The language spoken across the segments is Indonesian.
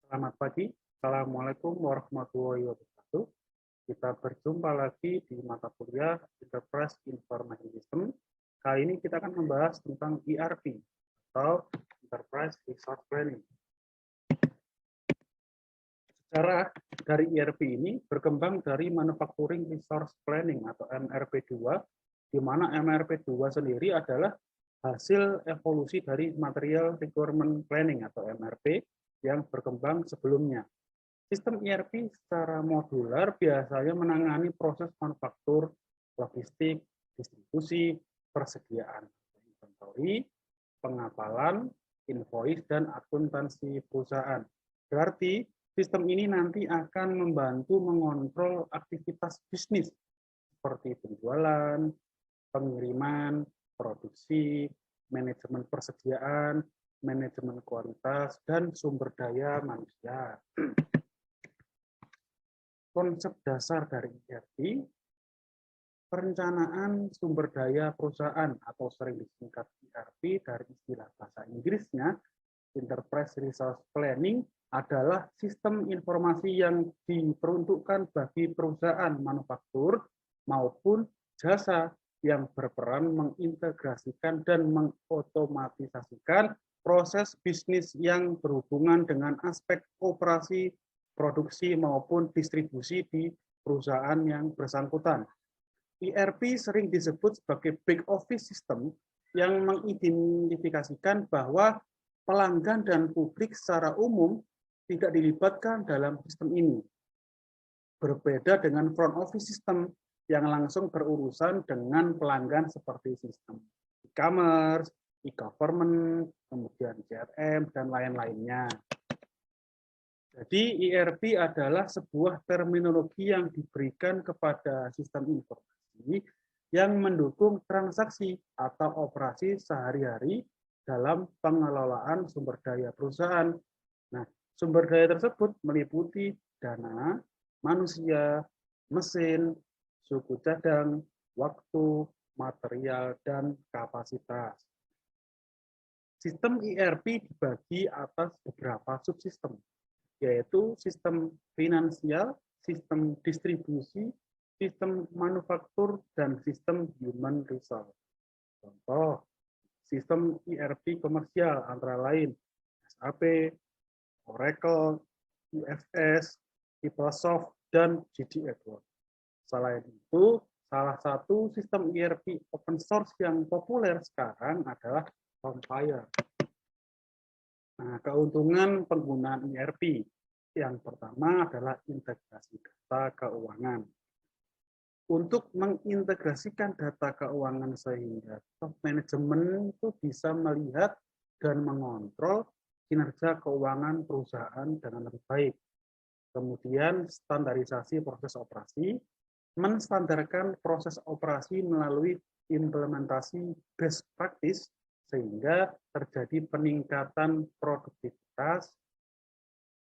Selamat pagi, Assalamualaikum warahmatullahi wabarakatuh. Kita berjumpa lagi di mata kuliah Enterprise Information System. Kali ini kita akan membahas tentang ERP atau Enterprise Resource Planning. Sejarah dari ERP ini berkembang dari Manufacturing Resource Planning atau MRP2, di mana MRP2 sendiri adalah hasil evolusi dari Material Requirement Planning atau MRP yang berkembang sebelumnya. Sistem ERP secara modular biasanya menangani proses manufaktur, logistik, distribusi, persediaan inventory, pengapalan, invoice, dan akuntansi perusahaan. Berarti sistem ini nanti akan membantu mengontrol aktivitas bisnis seperti penjualan, pengiriman, produksi, manajemen persediaan, manajemen kualitas, dan sumber daya manusia. Konsep dasar dari ERP, perencanaan sumber daya perusahaan atau sering disingkat ERP dari istilah bahasa Inggrisnya, Enterprise Resource Planning, adalah sistem informasi yang diperuntukkan bagi perusahaan manufaktur maupun jasa yang berperan mengintegrasikan dan mengotomatisasikan proses bisnis yang berhubungan dengan aspek operasi, produksi maupun distribusi di perusahaan yang bersangkutan. ERP sering disebut sebagai back office system yang mengidentifikasikan bahwa pelanggan dan publik secara umum tidak dilibatkan dalam sistem ini. Berbeda dengan front office system yang langsung berurusan dengan pelanggan seperti sistem e-commerce, e-government, kemudian CRM, dan lain-lainnya. Jadi ERP adalah sebuah terminologi yang diberikan kepada sistem informasi yang mendukung transaksi atau operasi sehari-hari dalam pengelolaan sumber daya perusahaan. Nah, sumber daya tersebut meliputi dana, manusia, mesin, suku cadang, waktu, material, dan kapasitas. Sistem ERP dibagi atas beberapa subsistem, yaitu sistem finansial, sistem distribusi, sistem manufaktur, dan sistem human resource. Contoh, sistem ERP komersial antara lain SAP, Oracle, UFS, Microsoft, dan GD Edwards. Selain itu, salah satu sistem ERP open source yang populer sekarang adalah Bonfire. Nah, keuntungan penggunaan ERP. Yang pertama adalah integrasi data keuangan. Untuk mengintegrasikan data keuangan sehingga top manajemen itu bisa melihat dan mengontrol kinerja keuangan perusahaan dengan lebih baik. Kemudian standarisasi proses operasi, menstandarkan proses operasi melalui implementasi best practice sehingga terjadi peningkatan produktivitas,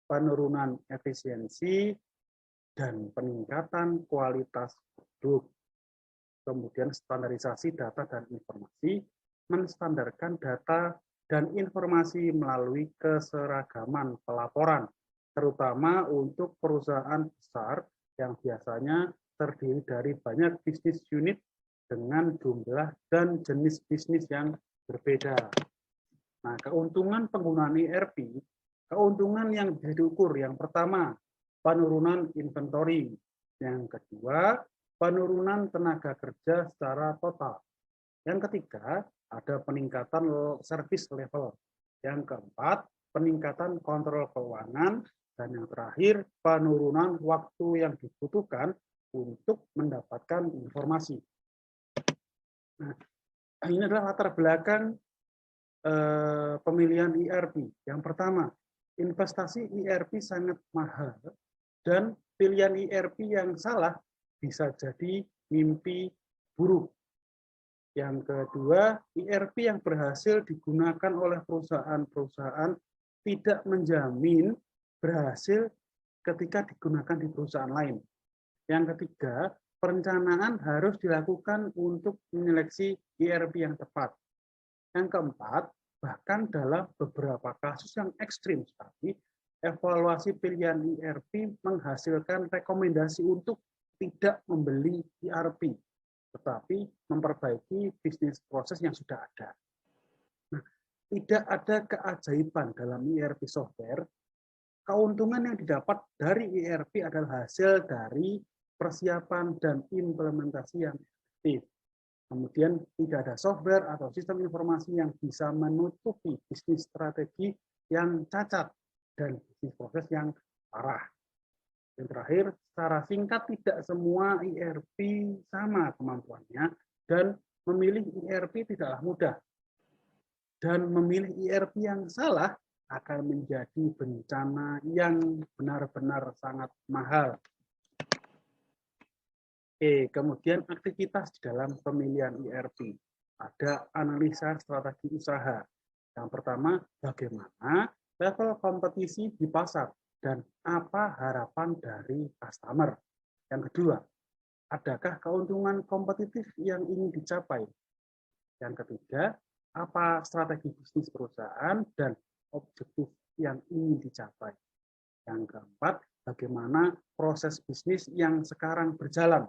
penurunan efisiensi, dan peningkatan kualitas produk. Kemudian standarisasi data dan informasi, menstandarkan data dan informasi melalui keseragaman pelaporan, terutama untuk perusahaan besar yang biasanya terdiri dari banyak bisnis unit dengan jumlah dan jenis bisnis yang berbeda. Nah, keuntungan penggunaan ERP, keuntungan yang bisa diukur, yang pertama, penurunan inventory. Yang kedua, penurunan tenaga kerja secara total. Yang ketiga, ada peningkatan service level. Yang keempat, peningkatan kontrol keuangan. Dan yang terakhir, penurunan waktu yang dibutuhkan untuk mendapatkan informasi. Nah, ini adalah latar belakang pemilihan ERP. Yang pertama, investasi ERP sangat mahal dan pilihan ERP yang salah bisa jadi mimpi buruk. Yang kedua, ERP yang berhasil digunakan oleh perusahaan-perusahaan tidak menjamin berhasil ketika digunakan di perusahaan lain. Yang ketiga, perencanaan harus dilakukan untuk menyeleksi ERP yang tepat. Yang keempat, bahkan dalam beberapa kasus yang ekstrim sekali, evaluasi pilihan ERP menghasilkan rekomendasi untuk tidak membeli ERP, tetapi memperbaiki bisnis proses yang sudah ada. Nah, tidak ada keajaiban dalam ERP software. Keuntungan yang didapat dari ERP adalah hasil dari persiapan dan implementasi yang efektif. Kemudian tidak ada software atau sistem informasi yang bisa menutupi bisnis strategi yang cacat dan bisnis proses yang parah. Yang terakhir, secara singkat tidak semua ERP sama kemampuannya dan memilih ERP tidaklah mudah. Dan memilih ERP yang salah akan menjadi bencana yang benar-benar sangat mahal. Kemudian aktivitas di dalam pemilihan ERP. Ada analisa strategi usaha. Yang pertama, bagaimana level kompetisi di pasar dan apa harapan dari customer. Yang kedua, adakah keuntungan kompetitif yang ingin dicapai. Yang ketiga, apa strategi bisnis perusahaan dan objektif yang ingin dicapai. Yang keempat, bagaimana proses bisnis yang sekarang berjalan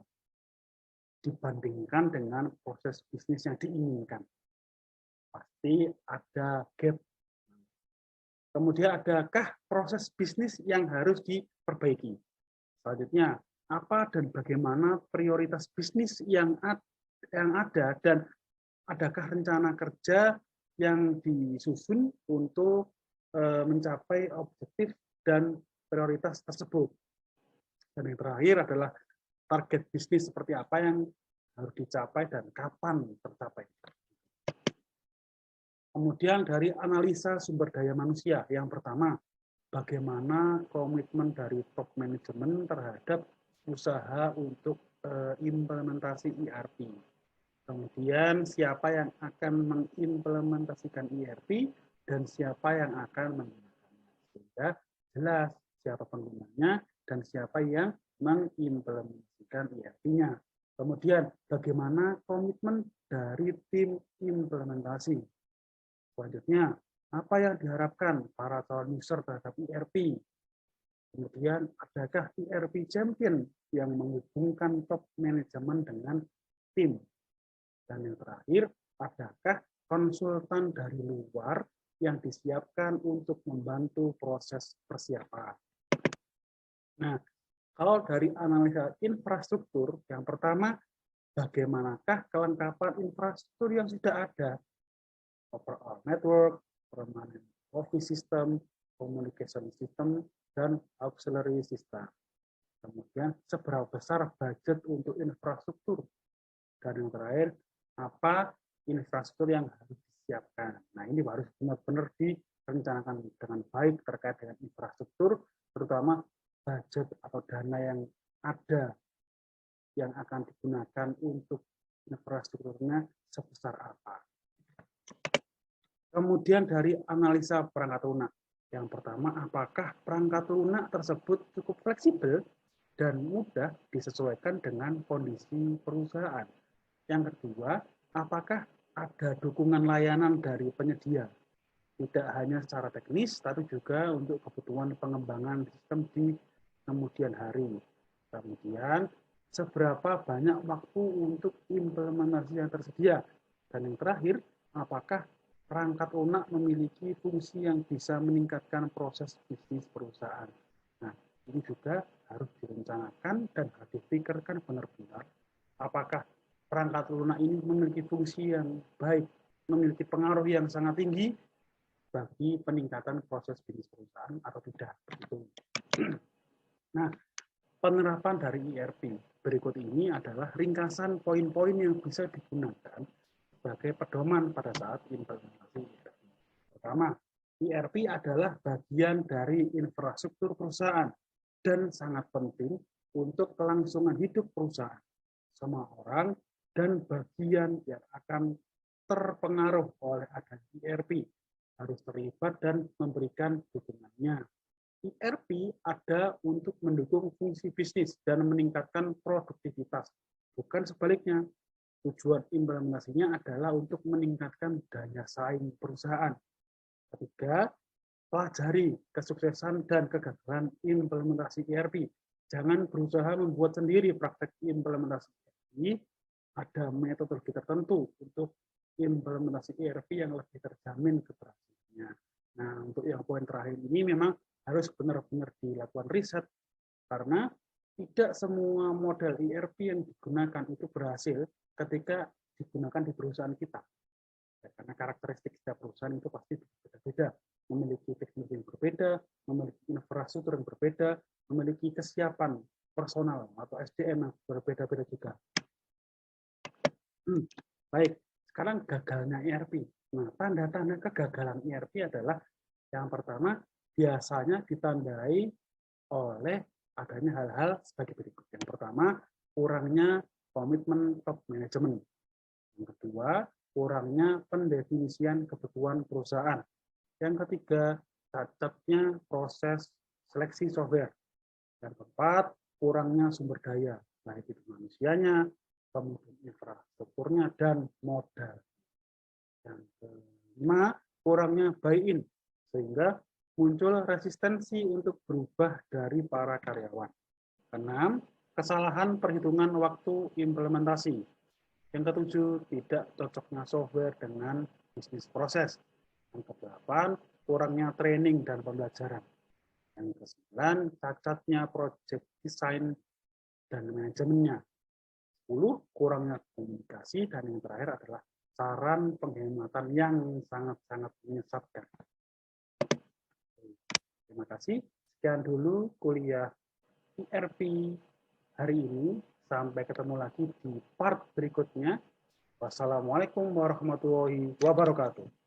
dibandingkan dengan proses bisnis yang diinginkan. Pasti ada gap. Kemudian adakah proses bisnis yang harus diperbaiki? Selanjutnya, apa dan bagaimana prioritas bisnis yang ada dan adakah rencana kerja yang disusun untuk mencapai objektif dan prioritas tersebut. Dan yang terakhir adalah target bisnis seperti apa yang harus dicapai dan kapan tercapai. Kemudian dari analisa sumber daya manusia, yang pertama, bagaimana komitmen dari top manajemen terhadap usaha untuk implementasi ERP. Kemudian siapa yang akan mengimplementasikan ERP dan siapa yang akan menggunakannya. Sehingga jelas siapa penggunanya dan siapa yang mengimplementasikan ERP-nya. Kemudian bagaimana komitmen dari tim implementasi. Selanjutnya, apa yang diharapkan para calon user terhadap ERP. Kemudian, adakah ERP champion yang menghubungkan top manajemen dengan tim. Dan yang terakhir, adakah konsultan dari luar yang disiapkan untuk membantu proses persiapan. Nah, kalau dari analisa infrastruktur, yang pertama, bagaimanakah kelengkapan infrastruktur yang sudah ada? Overall network, permanent office system, communication system, dan auxiliary system. Kemudian, seberapa besar budget untuk infrastruktur? Dan yang terakhir, apa infrastruktur yang harus disiapkan? Nah, ini harus benar-benar direncanakan dengan baik terkait dengan infrastruktur, terutama budget atau dana yang ada yang akan digunakan untuk infrastrukturnya sebesar apa. Kemudian dari analisa perangkat lunak. Yang pertama, apakah perangkat lunak tersebut cukup fleksibel dan mudah disesuaikan dengan kondisi perusahaan. Yang kedua, apakah ada dukungan layanan dari penyedia? Tidak hanya secara teknis, tapi juga untuk kebutuhan pengembangan sistem di kemudian hari. Kemudian, seberapa banyak waktu untuk implementasi yang tersedia? Dan yang terakhir, apakah perangkat lunak memiliki fungsi yang bisa meningkatkan proses bisnis perusahaan? Nah, ini juga harus direncanakan dan harus dipikirkan benar-benar apakah perangkat lunak ini memiliki fungsi yang baik, memiliki pengaruh yang sangat tinggi bagi peningkatan proses bisnis perusahaan atau tidak. Nah, penerapan dari ERP berikut ini adalah ringkasan poin-poin yang bisa digunakan sebagai pedoman pada saat implementasi ERP. Pertama, ERP adalah bagian dari infrastruktur perusahaan dan sangat penting untuk kelangsungan hidup perusahaan. Semua orang dan bagian yang akan terpengaruh oleh adanya ERP harus terlibat dan memberikan dukungannya. ERP ada untuk mendukung fungsi bisnis dan meningkatkan produktivitas, bukan sebaliknya. Tujuan implementasinya adalah untuk meningkatkan daya saing perusahaan. Ketiga, pelajari kesuksesan dan kegagalan implementasi ERP. Jangan berusaha membuat sendiri praktek implementasi ERP. Ada metodologi tertentu untuk implementasi ERP yang lebih terjamin keberhasilannya. Nah, untuk yang poin terakhir ini memang harus benar-benar dilakukan riset, karena tidak semua model ERP yang digunakan itu berhasil ketika digunakan di perusahaan kita. Ya, karena karakteristik setiap perusahaan itu pasti berbeda-beda, memiliki teknologi yang berbeda, memiliki infrastruktur yang berbeda, memiliki kesiapan personal atau SDM yang berbeda-beda juga. Baik, sekarang gagalnya ERP. Nah, tanda-tanda kegagalan ERP adalah yang pertama, biasanya ditandai oleh adanya hal-hal sebagai berikut. Yang pertama, kurangnya komitmen top management. Yang kedua, kurangnya pendefinisian kebutuhan perusahaan. Yang ketiga, cacatnya proses seleksi software. Yang keempat, kurangnya sumber daya, baik itu manusianya, kemudian infrastrukturnya, dan modal. Yang kelima, kurangnya buy-in, sehingga muncul resistensi untuk berubah dari para karyawan. Keenam, kesalahan perhitungan waktu implementasi. Yang ketujuh, tidak cocoknya software dengan bisnis proses. Yang kedelapan, kurangnya training dan pembelajaran. Yang kesembilan, cacatnya project design dan manajemennya. 10, kurangnya komunikasi. Dan yang terakhir adalah saran penghematan yang sangat-sangat menyesatkan. Terima kasih. Sekian dulu kuliah ERP hari ini. Sampai ketemu lagi di part berikutnya. Wassalamualaikum warahmatullahi wabarakatuh.